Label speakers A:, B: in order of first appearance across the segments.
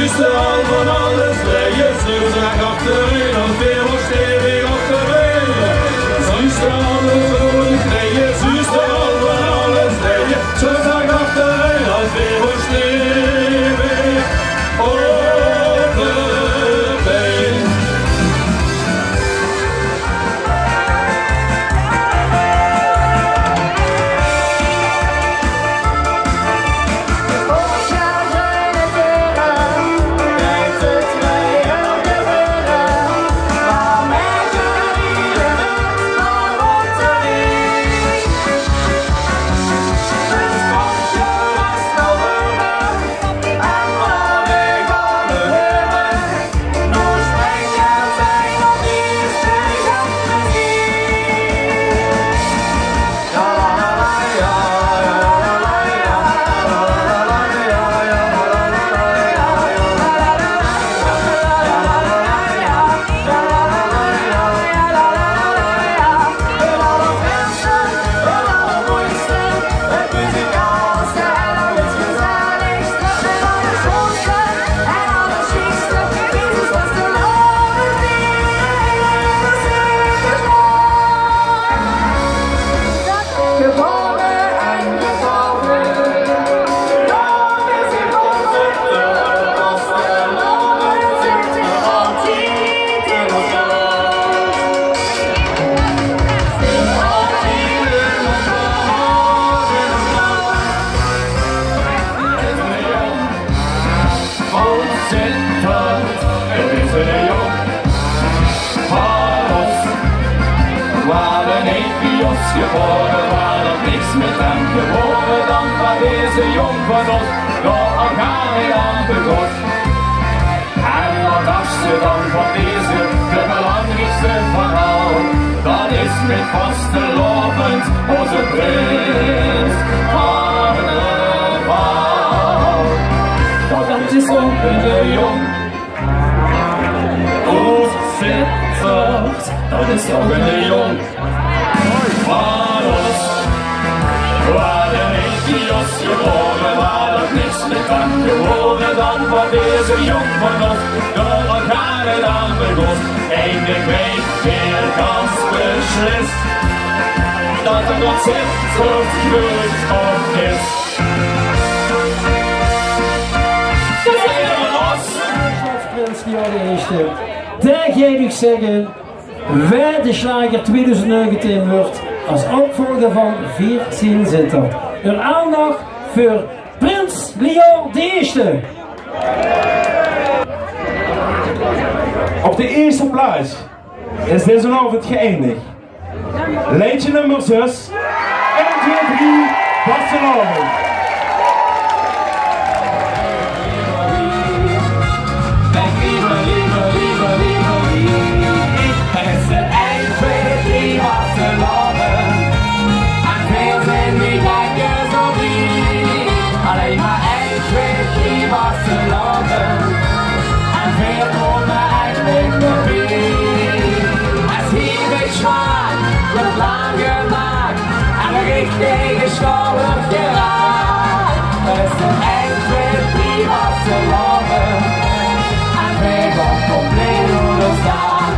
A: zuster al van alles leien. Zuster achterin, als weer wordt stevig achterin. Zuster alles over leien, zuster al van alles leien. Zuster achterin, als weer wordt stevig overbeen.
B: Geboren waar dat niks met hem geboren, dan was deze jong van ons door elkaar niet aan de god. En wat dacht ze dan van deze, de belangrijkste verhaal? Dat is met vaste lopend onze prins carnaval. Dat is ook een jong, goed zittert, dat is ook een jong. Van ons, waar de Negios geboren, waar dat niks met hem geboren, dan wordt deze jong van ons door elkaar en aan begonnen. Eindelijk weet weer ganz beslist dat er nog zit goed op is. Dat is helemaal los!
C: Prins Leo de Eerste, daar ga ik zeggen, wij de Schlager 2019 wordt als opvolger van 14 zitten. Een aandacht voor Prins Leo de Eerste.
D: Op de eerste plaats is deze avond geëindigd. Liedje nummer 6, 1, 2, 3, Barcelona.
B: Tegen schouder geraakt. Het zijn echt twee prima te lopen. En wij gaan compleet door staan.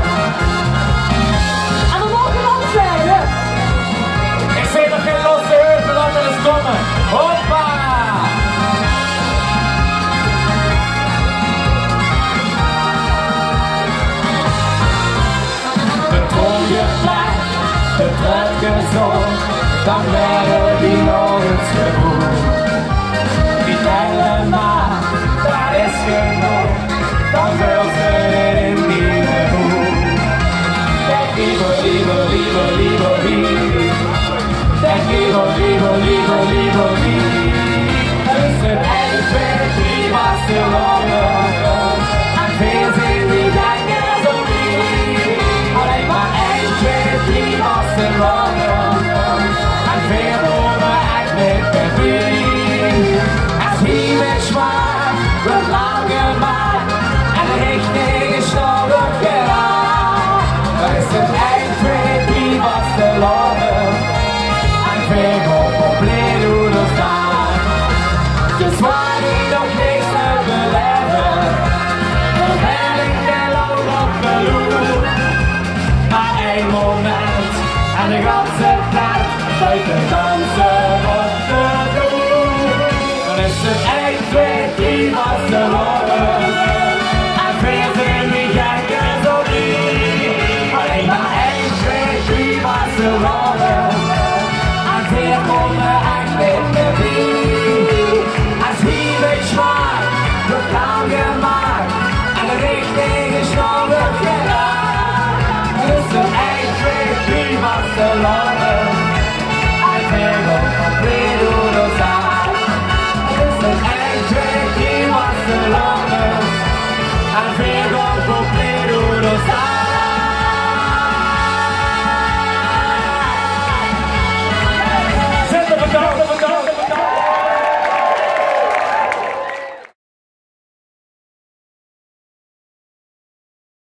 B: En we mogen opzijden. Ik zie nog geen losse heuvel dat er eens komen. Hoppa! De trooie plek, de gezond. Dan werden die nog eens gewoond. Die tellen maar, dat is genoeg. Dan